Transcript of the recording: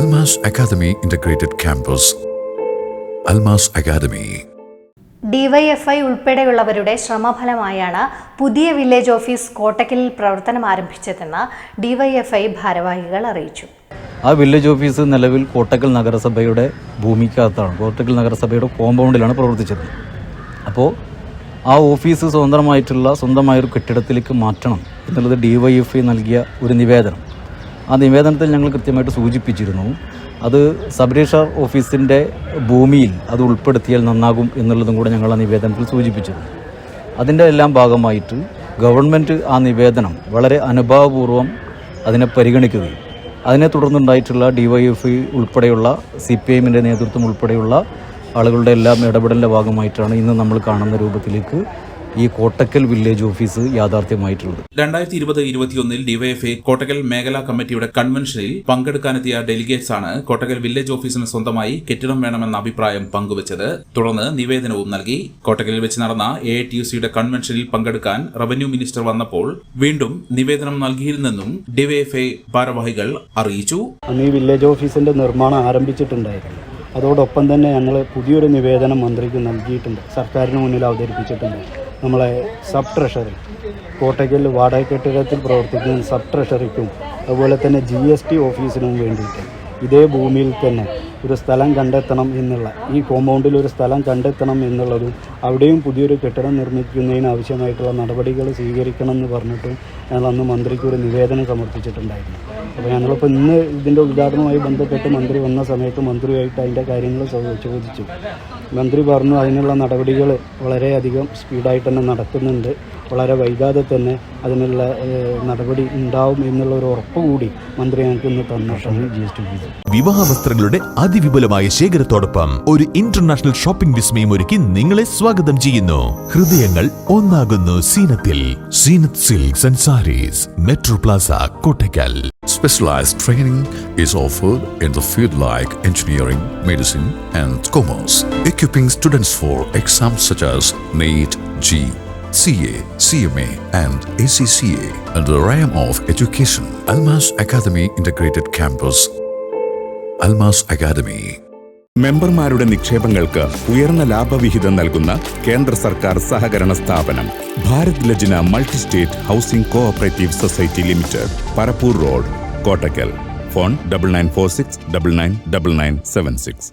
Almas Academy Integrated Campus. Almas Academy. DYFI ഉൾപ്പെടെയുള്ളവരുടെ ശ്രമഫലമായാണ് പുതിയ village office കോട്ടക്കലിൽ പ്രവർത്തനം ആരംഭിച്ചതെന്ന് DYFI ഭാരവാഹികൾ അറിയിച്ചു. ആ വില്ലേജ് ഓഫീസ് നിലവിൽ കോട്ടക്കൽ നഗരസഭയുടെ ഭൂമിക്കകത്താണ്, കോട്ടക്കൽ നഗരസഭയുടെ കോമ്പൗണ്ടിലാണ് പ്രവർത്തിച്ചത്. അപ്പോൾ ആ ഓഫീസ് സ്വന്തമായൊരു കെട്ടിടത്തിലേക്ക് മാറ്റണം എന്നുള്ളത് DYFI നൽകിയ ഒരു നിവേദനം. ആ നിവേദനത്തിൽ ഞങ്ങൾ കൃത്യമായിട്ട് സൂചിപ്പിച്ചിരുന്നു, അത് സബ് രജിസ്ട്രാർ ഓഫീസിൻ്റെ ഭൂമിയിൽ അത് ഉൾപ്പെടുത്തിയാൽ നന്നാകും എന്നുള്ളതും കൂടെ ഞങ്ങൾ ആ നിവേദനത്തിൽ സൂചിപ്പിച്ചിരുന്നു. അതിൻ്റെ എല്ലാം ഭാഗമായിട്ട് ഗവൺമെൻറ് ആ നിവേദനം വളരെ അനുഭാവപൂർവ്വം അതിനെ പരിഗണിക്കുകയും അതിനെ തുടർന്നുണ്ടായിട്ടുള്ള DYFI ഉൾപ്പെടെയുള്ള CPIMൻ്റെ നേതൃത്വം ഉൾപ്പെടെയുള്ള ആളുകളുടെ എല്ലാം ഇടപെടലിൻ്റെ ഭാഗമായിട്ടാണ് ഇന്ന് നമ്മൾ കാണുന്ന രൂപത്തിലേക്ക് ഈ കോട്ടക്കൽ വില്ലേജ് ഓഫീസ് യാഥാർത്ഥ്യമായിട്ടുള്ളത്. 2020-21 DYFI കോട്ടക്കൽ മേഖലാ കമ്മിറ്റിയുടെ കൺവെൻഷനിൽ പങ്കെടുക്കാനെത്തിയ ഡെലിഗേറ്റ്സ് ആണ് കോട്ടക്കൽ വില്ലേജ് ഓഫീസിന് സ്വന്തമായി കെട്ടിടം വേണമെന്ന അഭിപ്രായം പങ്കുവച്ചത്. തുടർന്ന് നിവേദനവും നൽകി. കോട്ടക്കലിൽ വെച്ച് നടന്ന AITUCയുടെ കൺവെൻഷനിൽ പങ്കെടുക്കാൻ റവന്യൂ മിനിസ്റ്റർ വന്നപ്പോൾ വീണ്ടും നിവേദനം നൽകിയിരുന്നെന്നും DYFI ഭാരവാഹികൾ അറിയിച്ചു. ഈ വില്ലേജ് ഓഫീസിന്റെ നിർമ്മാണം ആരംഭിച്ചിട്ടുണ്ടായിരുന്നു. അതോടൊപ്പം തന്നെ ഞങ്ങൾ പുതിയൊരു നിവേദനം മന്ത്രിക്ക് നൽകിയിട്ടുണ്ട്, സർക്കാരിന് മുന്നിൽ അവതരിപ്പിച്ചിട്ടുണ്ട്. നമ്മളെ സബ് ട്രഷറി കോട്ടക്കൽ വാടക കെട്ടിടത്തിൽ പ്രവർത്തിക്കുന്ന സബ് ട്രഷറിക്കും അതുപോലെ തന്നെ GST ഓഫീസിനും വേണ്ടിയിട്ട് ഇതേ ഭൂമിയിൽ തന്നെ ഒരു സ്ഥലം കണ്ടെത്തണം എന്നുള്ള, ഈ കോമ്പൗണ്ടിൽ ഒരു സ്ഥലം കണ്ടെത്തണം എന്നുള്ളതും അവിടെയും പുതിയൊരു കെട്ടിടം നിർമ്മിക്കുന്നതിന് ആവശ്യമായിട്ടുള്ള നടപടികൾ സ്വീകരിക്കണം എന്ന് പറഞ്ഞിട്ടും ഞങ്ങൾ അന്ന് മന്ത്രിക്ക് ഒരു നിവേദനം സമർപ്പിച്ചിട്ടുണ്ടായിരുന്നു. അപ്പോൾ ഞങ്ങളിപ്പോൾ ഇന്ന് ഇതിൻ്റെ ഉദ്ഘാടനവുമായി ബന്ധപ്പെട്ട് മന്ത്രി വന്ന സമയത്ത് മന്ത്രിയായിട്ട് അതിൻ്റെ കാര്യങ്ങൾ ചോദിച്ചു. മന്ത്രി പറഞ്ഞു അതിനുള്ള നടപടികൾ വളരെയധികം സ്പീഡായിട്ട് തന്നെ നടക്കുന്നുണ്ട്, വളരെ വൈകാതെ തന്നെ അതിനുള്ള നടപടി ഉണ്ടാവും എന്നുള്ള ഒരു ഉറപ്പ് കൂടി മന്ത്രി ഞങ്ങൾക്ക് ഇന്ന് തന്നിട്ടാണ് GST ഓഫീസ്. വിവാഹ വസ്ത്രങ്ങളുടെ അതിവിപുലമായ ശേഖരത്തോടൊപ്പം ഒരു ഇന്റർനാഷണൽ ഷോപ്പിംഗ് വിസ്മയം ഒരുക്കി നിങ്ങളെ സ്വാഗതം ചെയ്യുന്നു. ഹൃദയങ്ങൾ ഒന്നാകുന്നു സീനത്തിൽ. Zeenath silks and sarees, metro plaza, Kottakkal. Specialized training is offered in the field like engineering, medicine, and commerce, equipping students for exams such as NEET, CA, CMA, and ACCA in the realm of education. Almas Academy Integrated Campus. Almas Academy. മെമ്പർമാരുടെ നിക്ഷേപങ്ങൾക്ക് ഉയർന്ന ലാഭവിഹിതം നൽകുന്ന കേന്ദ്ര സർക്കാർ സഹകരണ സ്ഥാപനം Bharat Lajna multi state housing cooperative society limited, Parappur road, Kottakkal. Phone 9946 999976.